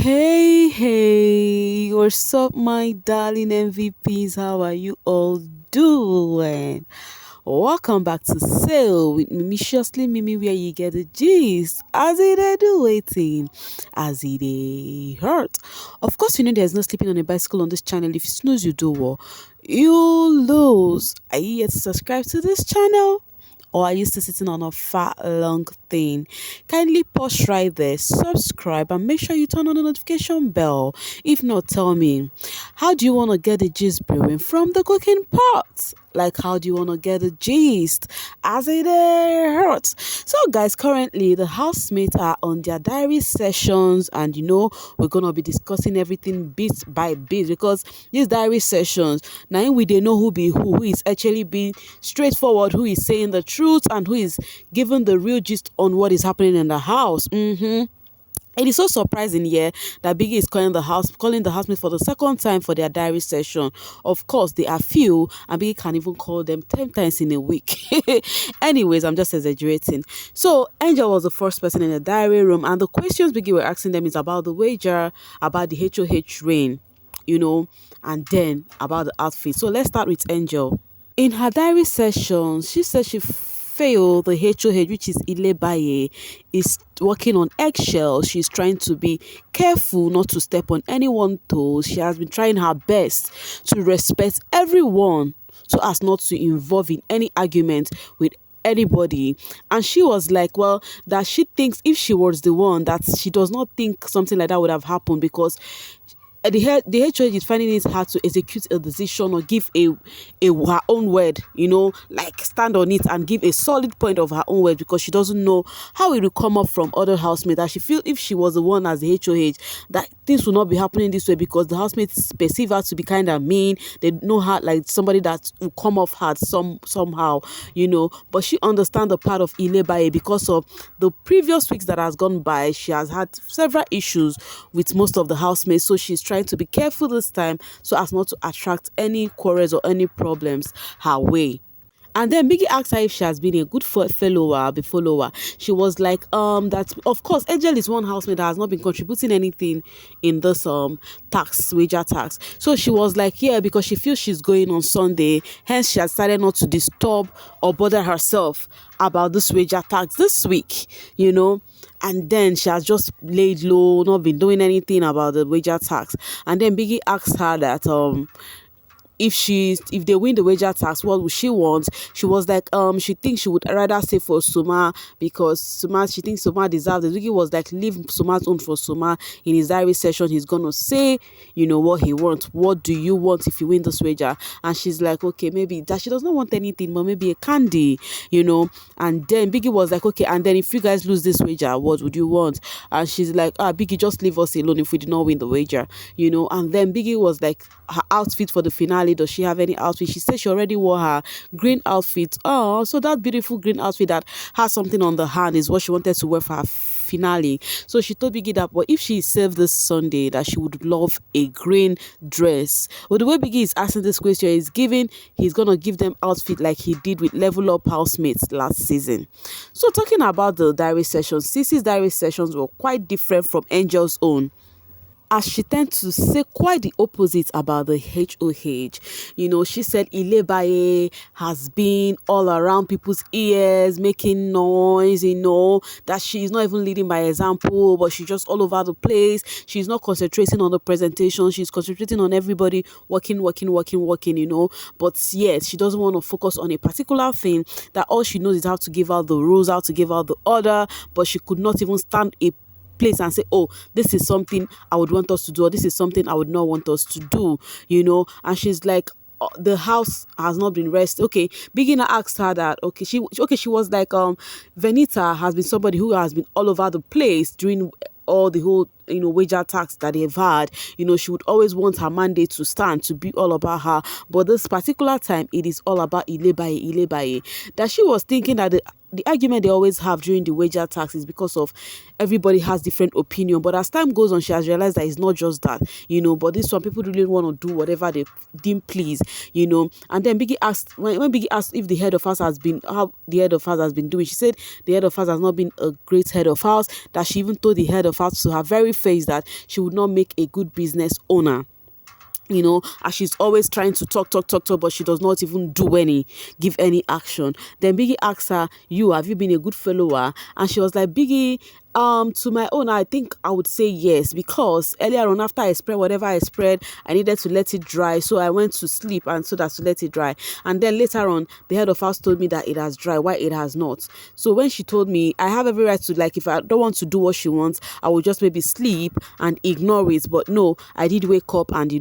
Hey, what's up, my darling MVPs? How are you all doing? Welcome back to Sail with Mimiciously Mimi, where you get the gist as it dey do waiting, as it dey hurt. Of course, you know there's no sleeping on a bicycle on this channel. If you snooze, you do what? You lose. Are you yet to subscribe to this channel? Or are you still sitting on a fat long thing? Kindly pause right there, subscribe, and make sure you turn on the notification bell. If not, tell me, how do you want to get the gist brewing from the cooking pot? Like, how do you want to get the gist as it hurts? So, guys, currently the housemates are on their diary sessions, and we're gonna be discussing everything bit by bit because these diary sessions now we they know who is actually being straightforward, who is saying the truth, and who is giving the real gist on what is happening in the house. It is so surprising here that Biggie is calling the housemate for the second time for their diary session. Of course, they are few, and Biggie can even call them 10 times in a week. Anyways, I'm just exaggerating. So, Angel was the first person in the diary room, and the questions Biggie were asking them is about the wager, about the HOH rain, and then about the outfit. So, let's start with Angel. In her diary session, she said she failed the HOH, which is Ilebaye, is walking on eggshells. She's trying to be careful not to step on anyone's toes. She has been trying her best to respect everyone so as not to involve in any argument with anybody. And she was like, well, that she thinks if she was the one, that she does not think something like that would have happened because the HOH is finding it hard to execute a decision or give a her own word, like stand on it and give a solid point of her own word because she doesn't know how it will come up from other housemates. That she feel if she was the one as the HOH, that things will not be happening this way because the housemates perceive her to be kind of mean. They know her like somebody that will come off hard somehow, But she understands the part of Ilebaye because of the previous weeks that has gone by. She has had several issues with most of the housemates, so she's trying to be careful this time so as not to attract any quarrels or any problems her way. And then Biggie asked her if she has been a good follower. She was like, that of course Angel is one housemate that has not been contributing anything in this wager tax. So she was like, yeah, because she feels she's going on Sunday, hence she has decided not to disturb or bother herself about this wager tax this week, and then she has just laid low, not been doing anything about the wager tax. And then Biggie asked her that if they win the wager tax, what would she want? She was like, she thinks she would rather say for Suma because she thinks Suma deserves it. Biggie was like, leave Suma's own for Suma. In his diary session, he's gonna say, what he wants. What do you want if you win this wager? And she's like, okay, maybe that she does not want anything, but maybe a candy, And then Biggie was like, okay, and then if you guys lose this wager, what would you want? And she's like, Biggie, just leave us alone if we did not win the wager, And then Biggie was like, her outfit for the finale, does she have any outfit? She said she already wore her green outfit. Oh, so that beautiful green outfit that has something on the hand is what she wanted to wear for her finale. So she told Biggie that, but if she is saved this Sunday, that she would love a green dress. But the way Biggie is asking this question is he's gonna give them outfit like he did with Level Up housemates last season. So talking about the diary sessions, Cece's diary sessions were quite different from Angel's own, as she tends to say quite the opposite about the HOH. She said Ilebaye has been all around people's ears, making noise, that she is not even leading by example, but she's just all over the place. She's not concentrating on the presentation. She's concentrating on everybody working, But yet, she doesn't want to focus on a particular thing, that all she knows is how to give out the rules, how to give out the order, but she could not even stand a place and say, oh, this is something I would want us to do, or this is something I would not want us to do, And she's like, the house has not been rested. Okay, Beginner asked her that. She was like, Venita has been somebody who has been all over the place during all the whole wager tax that they've had. She would always want her mandate to stand, to be all about her, but this particular time it is all about Ilebaye. That she was thinking that the argument they always have during the wager tax is because of everybody has different opinion. But as time goes on, she has realized that it's not just that, but this one, people really want to do whatever they deem please, And then Biggie asked, when Biggie asked if the head of house has been, how the head of house has been doing, she said the head of house has not been a great head of house, that she even told the head of house to her very face that she would not make a good business owner. As she's always trying to talk, but she does not even give any action. Then Biggie asked her, have you been a good follower? And she was like, Biggie, to my own, I think I would say yes, because earlier on, after I spread whatever I spread, I needed to let it dry, so I went to sleep, and so that's to let it dry. And then later on, the head of house told me that it has dry, why it has not. So when she told me, I have every right to, like, if I don't want to do what she wants, I will just maybe sleep and ignore it. But no, I did wake up and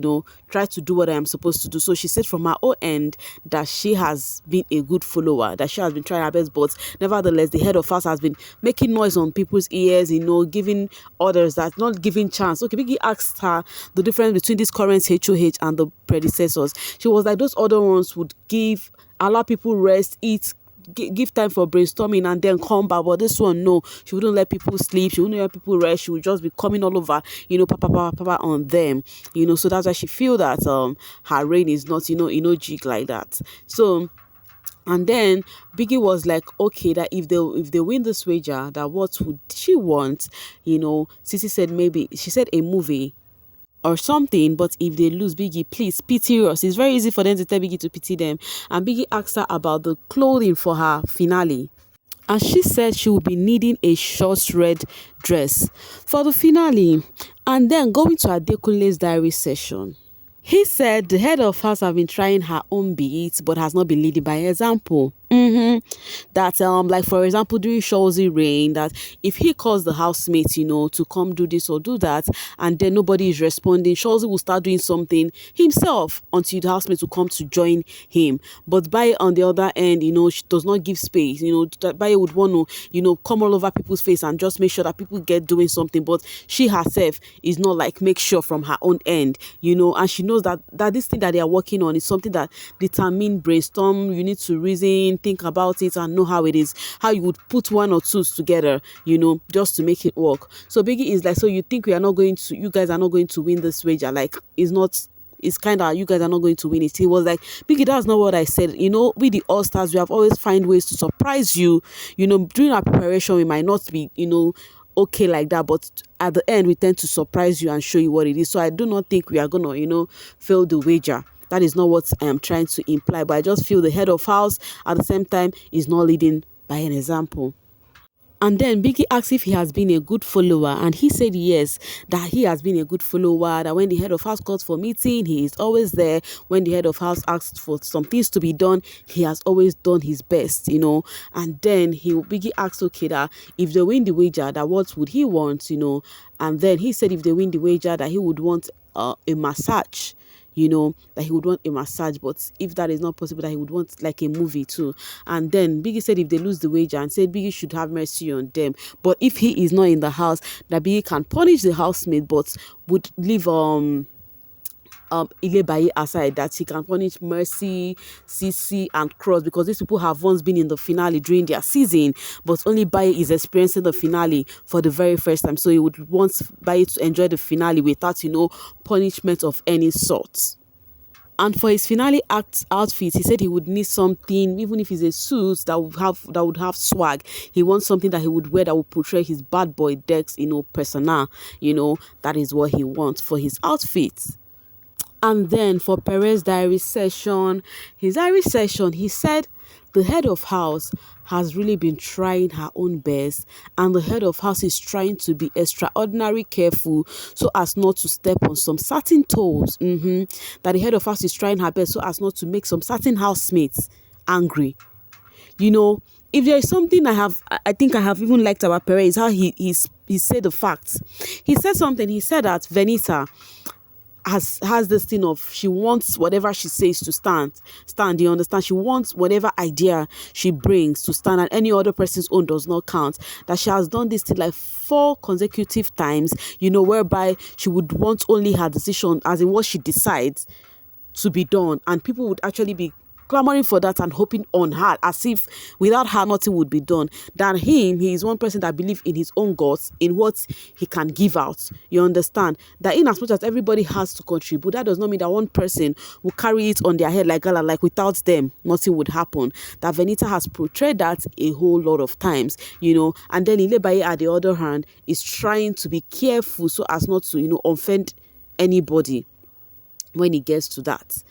try to do what I am supposed to do. So she said from her own end that she has been a good follower, that she has been trying her best, but nevertheless, the head of house has been making noise on people's ears, giving orders, that not giving chance. Okay, Biggie asked her the difference between this current HOH and the predecessors. She was like, those other ones would allow people rest, eat, give time for brainstorming and then come back. But this one, no, she wouldn't let people sleep, she wouldn't let people rest, she would just be coming all over, papa on them, so that's why she feel that her reign is not, jig like that. So, and then Biggie was like, okay, that if they win this wager, that what would she want? Sissy said she said a movie or something, but if they lose, Biggie, please pity us. It's very easy for them to tell Biggie to pity them. And Biggie asked her about the clothing for her finale. And she said she will be needing a short red dress for the finale. And then going to Adekunle's diary session. He said the head of house have been trying her own bit, but has not been leading by example. That like for example during Shawzy reign, that if he calls the housemates to come do this or do that, and then nobody is responding, Shawzy will start doing something himself until the housemates will come to join him. But Baye on the other end, she does not give space. That Baye would want to come all over people's face and just make sure that people get doing something, but she herself is not like make sure from her own end, and she knows that this thing that they are working on is something that determine, brainstorm, you need to reason, think about it and know how it is, how you would put one or two together, just to make it work. So Biggie is like, so you think you guys are not going to win this wager? Like, it's kind of, you guys are not going to win it. He was like, Biggie, that's not what I said. We the All Stars, we have always find ways to surprise you. During our preparation, we might not be, okay like that, but at the end we tend to surprise you and show you what it is. So I do not think we are gonna fail the wager. That is not what I am trying to imply, but I just feel the head of house at the same time is not leading by an example. And then Biggie asked if he has been a good follower, and he said yes, that he has been a good follower, that when the head of house calls for meeting, he is always there. When the head of house asks for some things to be done, he has always done his best, And then Biggie asked, okay, that if they win the wager, that what would he want, And then he said if they win the wager, that he would want a massage. That he would want a massage, but if that is not possible, that he would want like a movie too. And then Biggie said if they lose the wager, and said Biggie should have mercy on them. But if he is not in the house, that Biggie can punish the housemate, but would leave Ilebaye aside, that he can punish Mercy, Sisi, and Cross, because these people have once been in the finale during their season, but only Baye is experiencing the finale for the very first time. So he would want Baye to enjoy the finale without, punishment of any sort. And for his finale outfit, he said he would need something, even if it's a suit that would have swag. He wants something that he would wear that would portray his bad boy Dex, persona. That is what he wants for his outfit. And then for Pere's diary session, he said the head of house has really been trying her own best, and the head of house is trying to be extraordinarily careful so as not to step on some certain toes. That the head of house is trying her best so as not to make some certain housemates angry. If there is something I think I have even liked about Pere, is how he said the facts. He said something. He said that Venita has this thing of, she wants whatever she says to stand. You understand? She wants whatever idea she brings to stand, and any other person's own does not count. That she has done this thing like 4 consecutive times, whereby she would want only her decision, as in what she decides, to be done, and people would actually be clamoring for that and hoping on her, as if without her nothing would be done. Than him, he is one person that believes in his own gods, in what he can give out. You understand that in as much as everybody has to contribute, that does not mean that one person will carry it on their head like gala, like without them nothing would happen. That Venita has portrayed that a whole lot of times, and then Ilebaye at the other hand is trying to be careful so as not to offend anybody when it gets to that.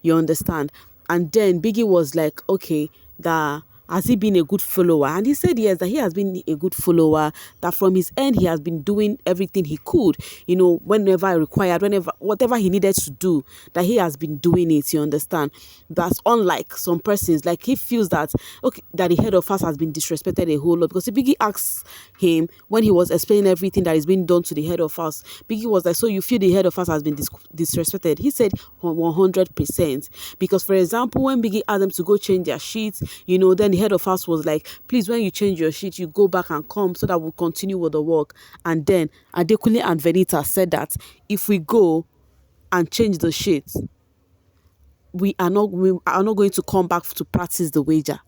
You understand? And then Biggie was like, okay, that has he been a good follower? And he said yes, that he has been a good follower, that from his end he has been doing everything he could, whenever required, whenever, whatever he needed to do, that he has been doing it. You understand? That's unlike some persons, like he feels that, okay, that the head of us has been disrespected a whole lot. Because if Biggie asks him when he was explaining everything that is being done to the head of us, Biggie was like, so you feel the head of us has been disrespected? He said 100%. Because for example, when Biggie asked them to go change their sheets, then the head of house was like, please, when you change your sheet, you go back and come so that we'll continue with the work. And then Adekunle and Venita said that if we go and change the sheet, we are not going to come back to practice the wager.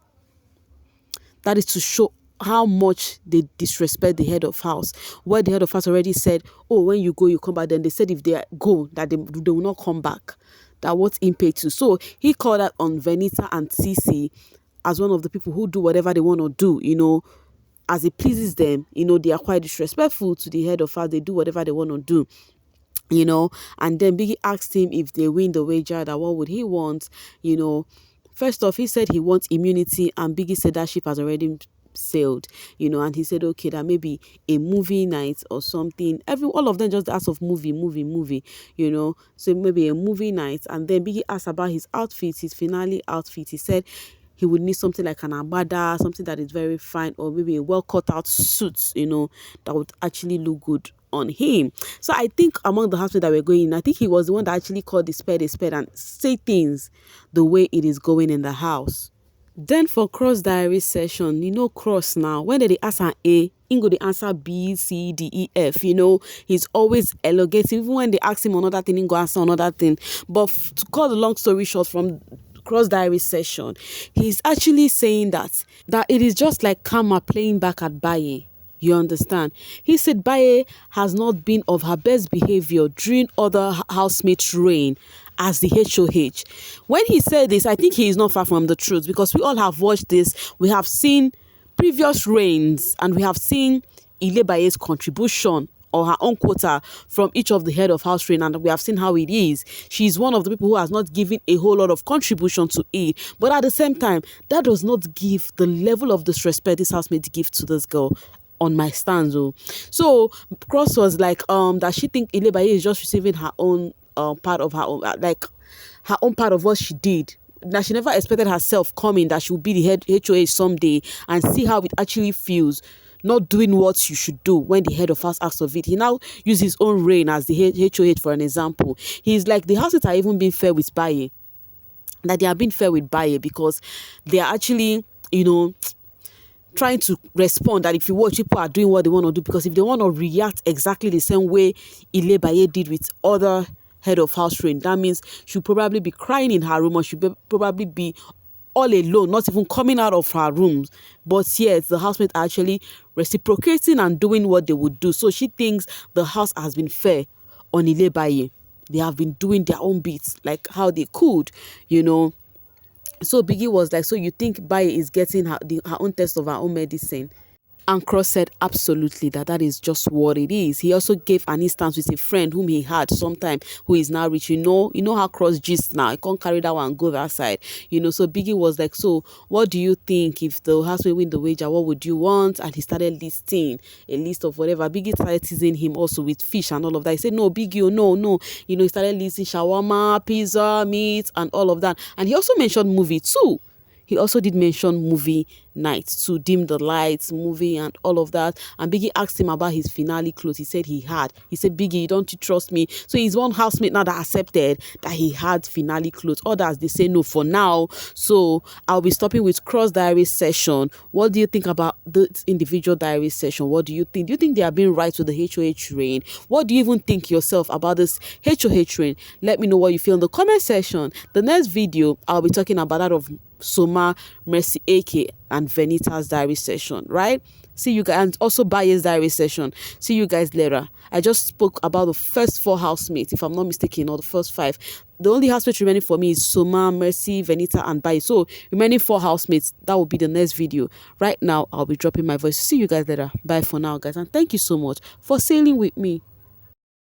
That is to show how much they disrespect the head of house. Where the head of house already said, oh, when you go, you come back. Then they said if they go, that they will not come back. That what impetus. So he called out on Venita and Sisi as one of the people who do whatever they want to do, as it pleases them. They are quite disrespectful to the head of house. They do whatever they want to do. And then Biggie asked him if they win the wager, that what would he want. First off, he said he wants immunity, and Biggie said that ship has already sailed, and he said, okay, that maybe a movie night or something. All of them just asked of movie, so maybe a movie night. And then Biggie asked about his outfit, his finale outfit. He said he would need something like an agbada, something that is very fine, or maybe a well cut out suit, that would actually look good on him. So I think among the housemates that were going in, I think he was the one that actually called the spade a spade and say things the way it is going in the house. Then for Cross diary session, Cross now, when they answer A, Ingo they answer B, C, D, E, F, he's always elongating. Even when they ask him another thing, Ingo answer another thing. But to cut the long story short, from Cross diary session, he's actually saying that it is just like karma playing back at Baye. You understand? He said Baye has not been of her best behavior during other housemates' reign as the HOH. When he said this, I think he is not far from the truth, because we all have watched this. We have seen previous reigns, and we have seen Ilebaye's contribution or her own quota from each of the head of house reign, and we have seen how it is. She's one of the people who has not given a whole lot of contribution to it, but at the same time, that does not give the level of disrespect this housemate give to this girl. On my stance, so Cross was like that she think Ilebaye is just receiving her own part of her own, like her own part of what she did. That she never expected herself coming, that she would be the head HOH someday, and see how it actually feels not doing what you should do when the head of house asks of it. He now uses his own reign as the HOH for an example. He's like, the houses are even being fair with Baye, that they are being fair with Baye, because they are actually trying to respond, that if you watch, people are doing what they want to do, because if they want to react exactly the same way Ilebaye did with other head of house reign, that means she'll probably be crying in her room, or she'll probably be all alone, not even coming out of her rooms. But yet the housemates are actually reciprocating and doing what they would do. So she thinks the house has been fair on Ilebaye. They have been doing their own bits like how they could, So Biggie was like, so you think Baye is getting her own test of her own medicine? And Cross said absolutely that is just what it is. He also gave an instance with a friend whom he had sometime, who is now rich. You know how Cross gist now. I can't carry that one and go that side. So Biggie was like, so what do you think if the housemate win the wager? What would you want? And he started listing a list of whatever. Biggie started teasing him also with fish and all of that. He said, no, Biggie, no. He started listing shawarma, pizza, meat, and all of that. And he also mentioned movie too. he also did mention movie night to dim the lights, movie and all of that. And Biggie asked him about his finale clothes. He said he had. He said, Biggie, don't you trust me? So he's one housemate now that accepted that he had finale clothes. Others, they say no for now. So I'll be stopping with cross diary session. What do you think about this individual diary session? What do you think? Do you think they are being right with the HOH reign? What do you even think yourself about this HOH reign? Let me know what you feel in the comment section. The next video, I'll be talking about that of Soma, Mercy, AK, and Venita's diary session, right? See you guys, and also Baye's diary session. See you guys later. I just spoke about the first 4 housemates, if I'm not mistaken, or the first 5. The only housemate remaining for me is Soma, Mercy, Venita, and Baye. So remaining 4 housemates, that will be the next video. Right now, I'll be dropping my voice. See you guys later. Bye for now, guys, and thank you so much for sailing with me.